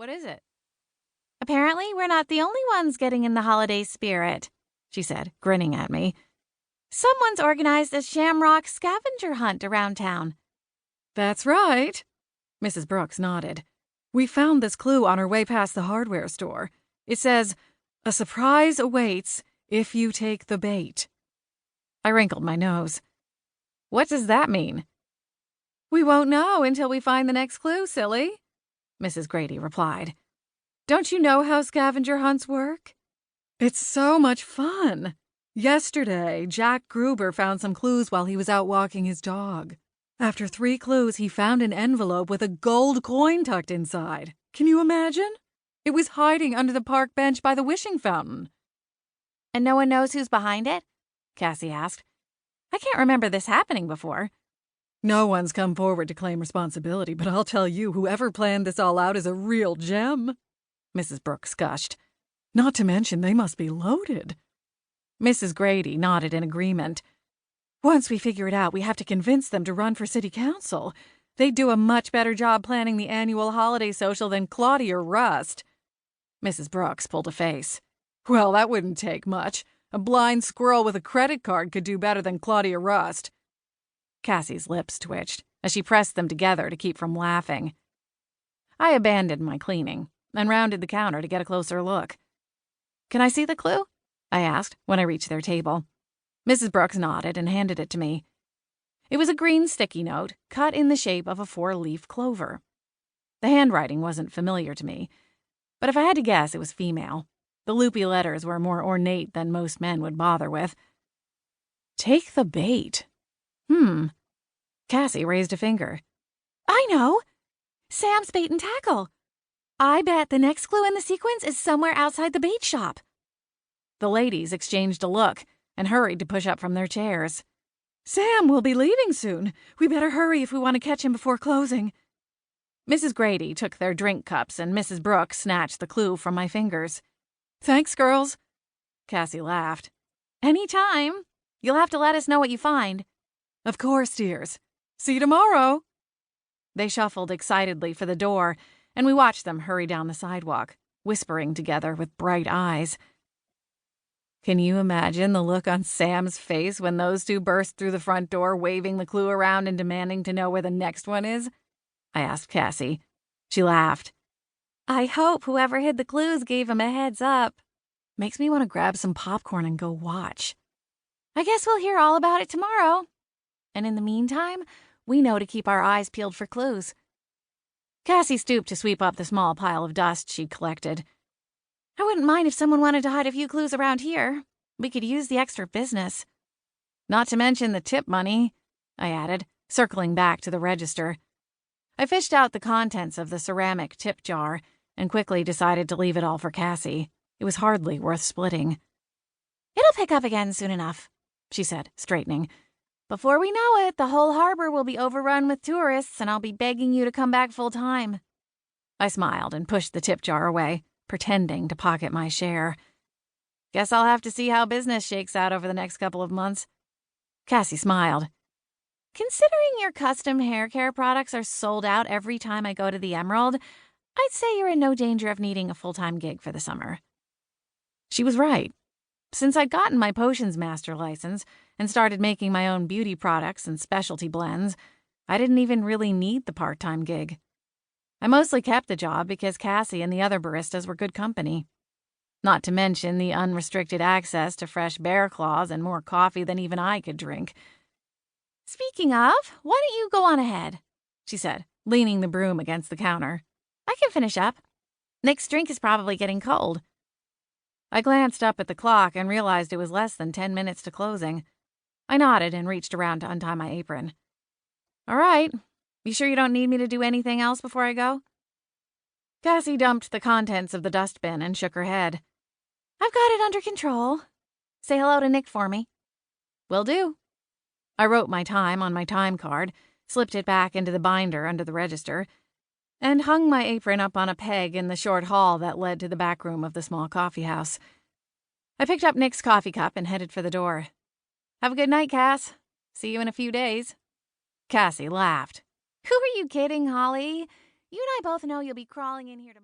What is it? Apparently, we're not the only ones getting in the holiday spirit, she said, grinning at me. Someone's organized a shamrock scavenger hunt around town. That's right. Mrs. Brooks nodded. We found this clue on our way past the hardware store. It says, "A surprise awaits if you take the bait." I wrinkled my nose. What does that mean? We won't know until we find the next clue, silly, Mrs. Grady replied. Don't you know how scavenger hunts work? It's so much fun. Yesterday, Jack Gruber found some clues while he was out walking his dog. After 3 clues, he found an envelope with a gold coin tucked inside. Can you imagine? It was hiding under the park bench by the wishing fountain. And no one knows who's behind it? Cassie asked. I can't remember this happening before. No one's come forward to claim responsibility, but I'll tell you, whoever planned this all out is a real gem, Mrs. Brooks gushed. Not to mention they must be loaded. Mrs. Grady nodded in agreement. Once we figure it out, we have to convince them to run for city council. They'd do a much better job planning the annual holiday social than Claudia Rust. Mrs. Brooks pulled a face. Well, that wouldn't take much. A blind squirrel with a credit card could do better than Claudia Rust. Cassie's lips twitched as she pressed them together to keep from laughing. I abandoned my cleaning and rounded the counter to get a closer look. Can I see the clue? I asked when I reached their table. Mrs. Brooks nodded and handed it to me. It was a green sticky note cut in the shape of a 4-leaf clover. The handwriting wasn't familiar to me, but if I had to guess, it was female. The loopy letters were more ornate than most men would bother with. Take the bait. Cassie raised a finger. I know. Sam's bait and tackle. I bet the next clue in the sequence is somewhere outside the bait shop. The ladies exchanged a look and hurried to push up from their chairs. Sam will be leaving soon. We better hurry if we want to catch him before closing. Mrs. Grady took their drink cups and Mrs. Brooks snatched the clue from my fingers. Thanks, girls. Cassie laughed. Any time. You'll have to let us know what you find. Of course, dears. See you tomorrow. They shuffled excitedly for the door, and we watched them hurry down the sidewalk, whispering together with bright eyes. Can you imagine the look on Sam's face when those two burst through the front door, waving the clue around and demanding to know where the next one is? I asked Cassie. She laughed. I hope whoever hid the clues gave him a heads up. Makes me want to grab some popcorn and go watch. I guess we'll hear all about it tomorrow. And in the meantime, we know to keep our eyes peeled for clues. Cassie stooped to sweep up the small pile of dust she'd collected. I wouldn't mind if someone wanted to hide a few clues around here. We could use the extra business. Not to mention the tip money, I added, circling back to the register. I fished out the contents of the ceramic tip jar and quickly decided to leave it all for Cassie. It was hardly worth splitting. It'll pick up again soon enough, she said, straightening. Before we know it, the whole harbor will be overrun with tourists, and I'll be begging you to come back full time. I smiled and pushed the tip jar away, pretending to pocket my share. Guess I'll have to see how business shakes out over the next couple of months. Cassie smiled. Considering your custom hair care products are sold out every time I go to the Emerald, I'd say you're in no danger of needing a full-time gig for the summer. She was right. Since I'd gotten my potions master license and started making my own beauty products and specialty blends, I didn't even really need the part-time gig. I mostly kept the job because Cassie and the other baristas were good company. Not to mention the unrestricted access to fresh bear claws and more coffee than even I could drink. Speaking of, why don't you go on ahead, she said, leaning the broom against the counter. I can finish up. Nick's drink is probably getting cold. I glanced up at the clock and realized it was less than 10 minutes to closing. I nodded and reached around to untie my apron. All right. You sure you don't need me to do anything else before I go? Cassie dumped the contents of the dustbin and shook her head. I've got it under control. Say hello to Nick for me. Will do. I wrote my time on my time card, slipped it back into the binder under the register, and hung my apron up on a peg in the short hall that led to the back room of the small coffee house. I picked up Nick's coffee cup and headed for the door. Have a good night, Cass. See you in a few days. Cassie laughed. Who are you kidding, Holly? You and I both know you'll be crawling in here tomorrow.